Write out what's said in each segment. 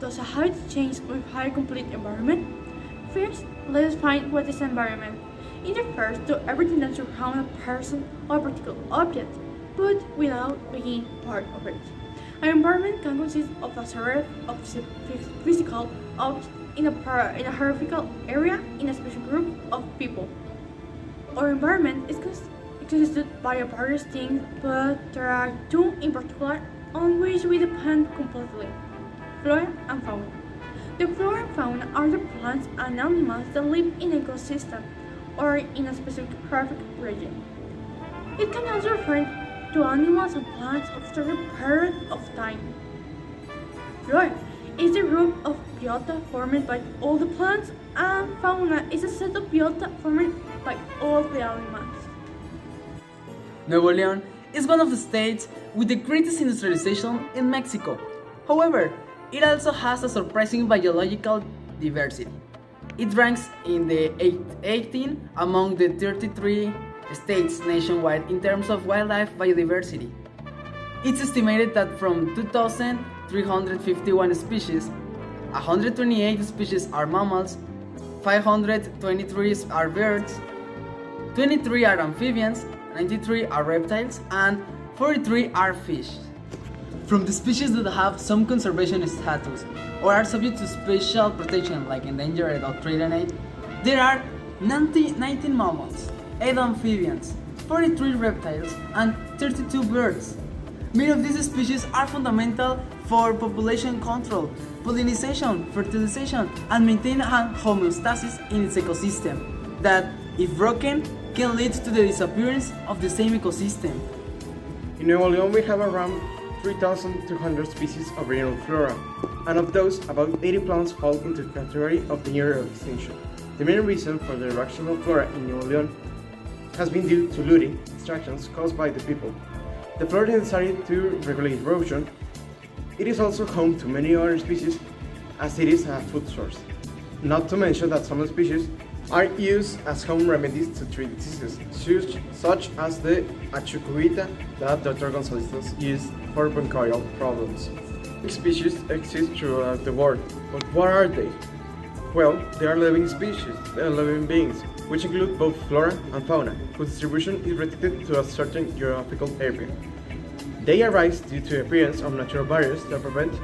Does a habit change require complete environment? First, let us find what is environment. It refers to everything that surrounds a person or particular object, but without being part of it. An environment can consist of a series of physical objects in a geographical area in a special group of people. Our environment is consisted by various things, but there are two in particular on which we depend completely: flora and fauna. The flora and fauna are the plants and animals that live in an ecosystem or in a specific geographic region. It can also refer to animals and plants after a period of time. Flora is the group of biota formed by all the plants, and fauna is a set of biota formed by all the animals. Nuevo León is one of the states with the greatest industrialization in Mexico. However, it also has a surprising biological diversity. It ranks in the 18th among the 33 states nationwide in terms of wildlife biodiversity. It's estimated that from 2,351 species, 128 species are mammals, 523 are birds, 23 are amphibians, 93 are reptiles, and 43 are fish. From the species that have some conservation status or are subject to special protection like endangered or threatened, there are 19 mammals, 8 amphibians, 43 reptiles, and 32 birds. Many of these species are fundamental for population control, pollination, fertilization, and maintaining homeostasis in its ecosystem that, if broken, can lead to the disappearance of the same ecosystem. In Nuevo León we have around 3,200 species of regional flora, and of those, about 80 plants fall into the category of near extinction. The main reason for the reduction of flora in Nuevo León has been due to looting extractions caused by the people. The flora is necessary to regulate erosion. It is also home to many other species, as it is a food source. Not to mention that some species are used as home remedies to treat diseases, such as the achucuita that Dr. González used for bronchial problems. Species exist throughout the world, but what are they? Well, they are living species, they are living beings, which include both flora and fauna, whose distribution is restricted to a certain geographical area. They arise due to the appearance of natural barriers that prevent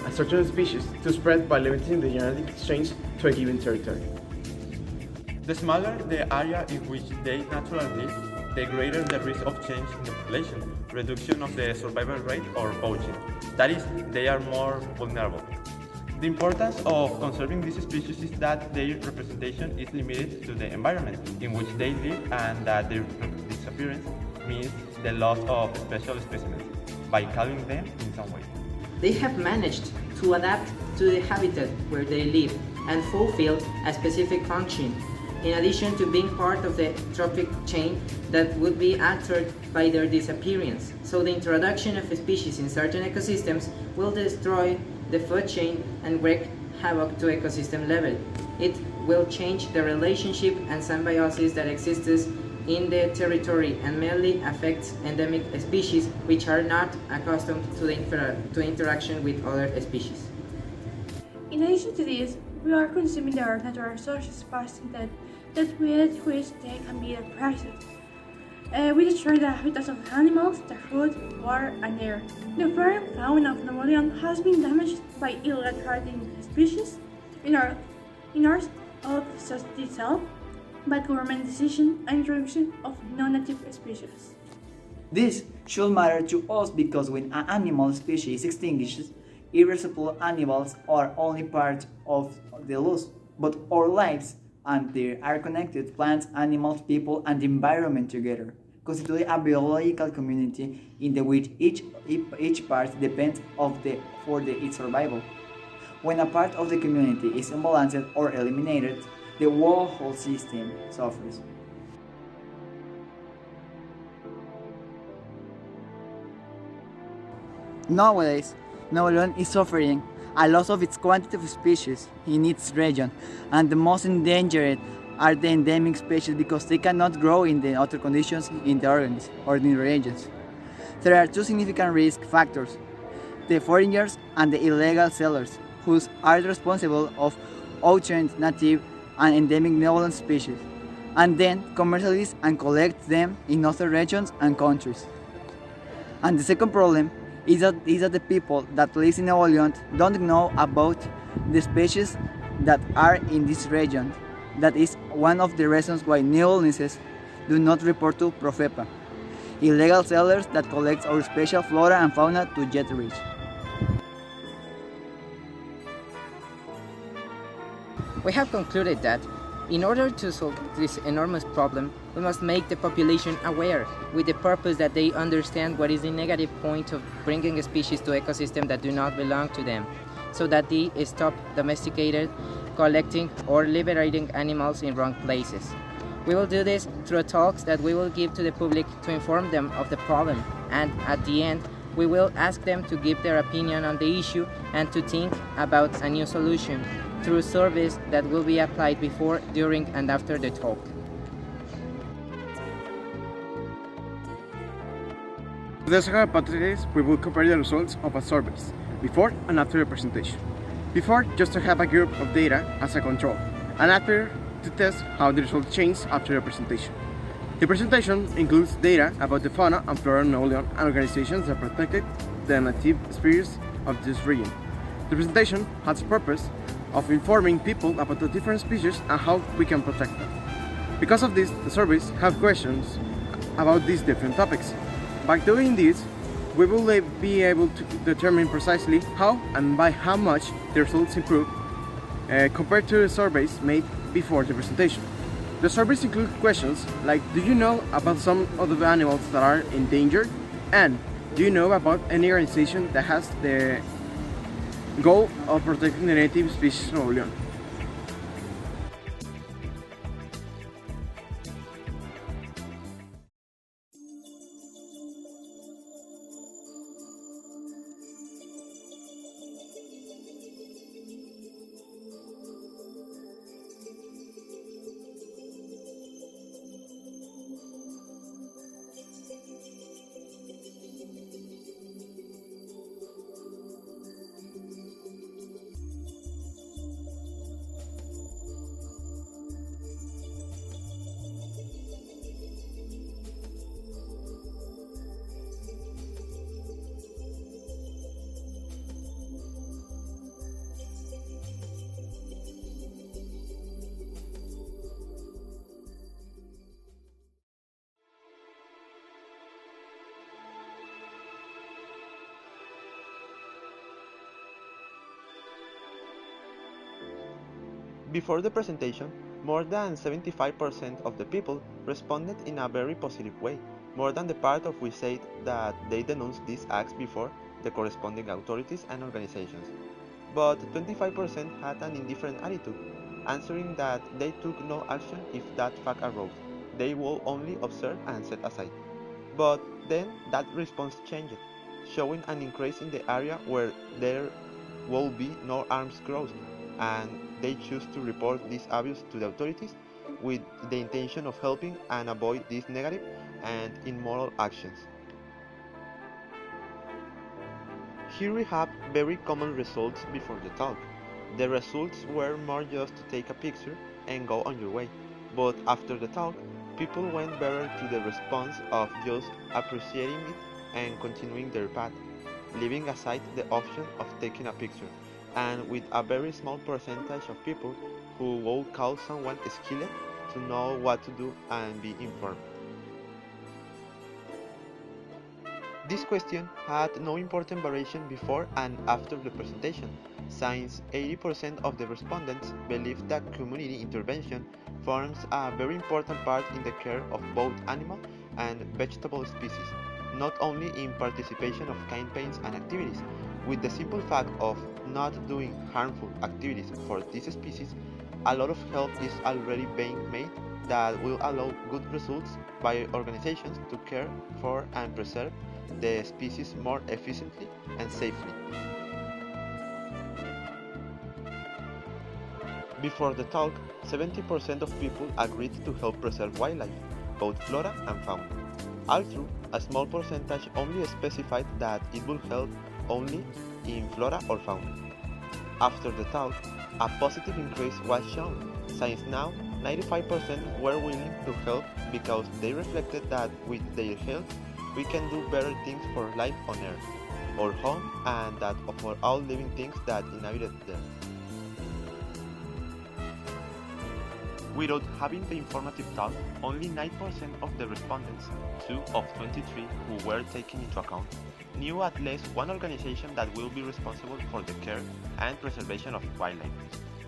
a certain species to spread by limiting the genetic exchange to a given territory. The smaller the area in which they naturally live, the greater the risk of change in the population, reduction of the survival rate, or poaching. That is, they are more vulnerable. The importance of conserving these species is that their representation is limited to the environment in which they live, and that their disappearance means the loss of special specimens by culling them in some way. They have managed to adapt to the habitat where they live and fulfill a specific function, in addition to being part of the trophic chain that would be altered by their disappearance. So the introduction of species in certain ecosystems will destroy the food chain and wreak havoc to ecosystem level. It will change the relationship and symbiosis that exists in the territory and mainly affects endemic species which are not accustomed to interaction with other species. In addition to this, we are consuming their natural resources faster that with which they can be depressed. We destroy the habitats of the animals, the food, water, and air. The flora and fauna of Nuevo León has been damaged by illegal trading species, in our of society itself, bad government decision, and introduction of non-native species. This should matter to us because when an animal species extinguishes, irreversible animals are only part of the loss, but our lives and they are connected: plants, animals, people, and the environment together, constitute a biological community in which each part depends for its survival. When a part of the community is imbalanced or eliminated, the whole system suffers. Nowadays, Nuevo León is suffering a loss of its quantity of species in its region, and the most endangered are the endemic species because they cannot grow in the other conditions in the organisms or in the regions. There are two significant risk factors: the foreigners and the illegal settlers, who are responsible of ocean, native, and endemic benevolent species, and then commercialize and collect them in other regions and countries. And the second problem is that the people that live in Nuevo León don't know about the species that are in this region. That is one of the reasons why Neoleonenses do not report to Profepa, illegal sellers that collect our special flora and fauna to get rich. We have concluded that, in order to solve this enormous problem, we must make the population aware, with the purpose that they understand what is the negative point of bringing species to ecosystems that do not belong to them, so that they stop domesticated, collecting, or liberating animals in wrong places. We will do this through talks that we will give to the public to inform them of the problem, and at the end, we will ask them to give their opinion on the issue and to think about a new solution through surveys that will be applied before, during, and after the talk. For the second hypothesis, we will compare the results of a surveys before and after the presentation. Before, just to have a group of data as a control, and after, to test how the results change after the presentation. The presentation includes data about the fauna and flora of Nuevo León and organizations that protected the native species of this region. The presentation has the purpose of informing people about the different species and how we can protect them. Because of this, the surveys have questions about these different topics. By doing this, we will be able to determine precisely how and by how much the results improve compared to the surveys made before the presentation. The surveys include questions like, do you know about some of the animals that are endangered? And do you know about any organization that has the goal of protecting the native species of Nuevo León? Before the presentation, more than 75% of the people responded in a very positive way, more than the part of which said that they denounced these acts before the corresponding authorities and organizations. But 25% had an indifferent attitude, answering that they took no action if that fact arose. They will only observe and set aside. But then that response changed, showing an increase in the area where there will be no arms crossed, and they choose to report this abuse to the authorities with the intention of helping and avoid these negative and immoral actions. Here we have very common results before the talk. The results were more just to take a picture and go on your way, but after the talk, people went better to the response of just appreciating it and continuing their path, leaving aside the option of taking a picture, and with a very small percentage of people who will call someone skilled to know what to do and be informed. This question had no important variation before and after the presentation, since 80% of the respondents believe that community intervention forms a very important part in the care of both animal and vegetable species, not only in participation of campaigns and activities. With the simple fact of not doing harmful activities for these species, a lot of help is already being made that will allow good results by organizations to care for and preserve the species more efficiently and safely. Before the talk, 70% of people agreed to help preserve wildlife, both flora and fauna. Although a small percentage only specified that it will help only in flora or fauna. After the talk, a positive increase was shown, since now 95% were willing to help because they reflected that with their help we can do better things for life on Earth, our home, and that for all living things that inhabited there. Without having the informative talk, only 9% of the respondents, 2 of 23 who were taken into account, knew at least one organization that will be responsible for the care and preservation of wildlife,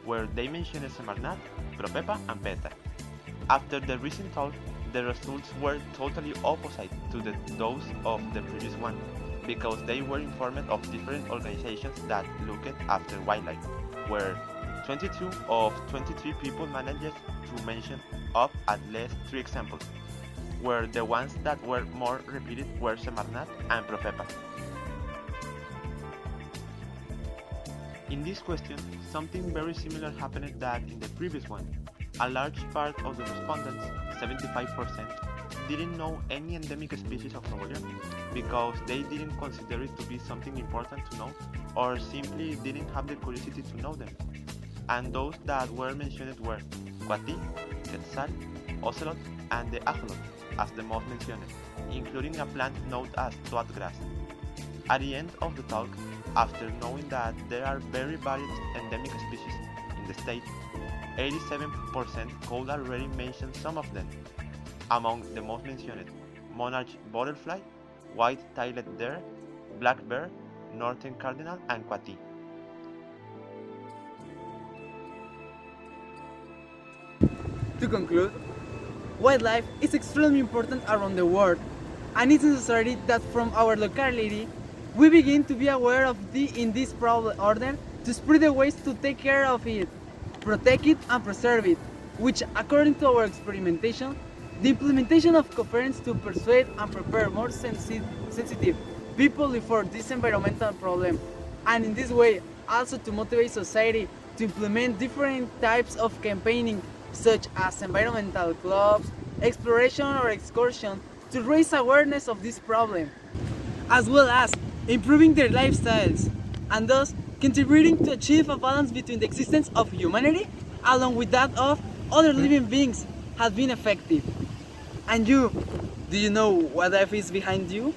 where they mentioned Semarnat, Propepa, and PETA. After the recent talk, the results were totally opposite to those of the previous one, because they were informed of different organizations that looked after wildlife, where 22 of 23 people managed to mention up at least 3 examples, where the ones that were more repeated were Semarnat and Propepa. In this question, something very similar happened that in the previous one. A large part of the respondents, 75%, didn't know any endemic species of Nuevo León because they didn't consider it to be something important to know or simply didn't have the curiosity to know them. And those that were mentioned were Cuatí, Quetzal, Ocelot, and the Ajolot, as the most mentioned, including a plant known as tuat grass. At the end of the talk, after knowing that there are very varied endemic species in the state, 87% could already mention some of them. Among the most mentioned, monarch butterfly, white-tailed deer, black bear, northern cardinal, and Cuatí. To conclude, wildlife is extremely important around the world, and it's necessary that from our locality we begin to be aware of in this problem order to spread the ways to take care of it, protect it, and preserve it, which, according to our experimentation, the implementation of conference to persuade and prepare more sensitive people for this environmental problem, and in this way also to motivate society to implement different types of campaigning such as environmental clubs, exploration or excursion to raise awareness of this problem, as well as improving their lifestyles, and thus contributing to achieve a balance between the existence of humanity along with that of other living beings has been effective. And you, do you know what life is behind you?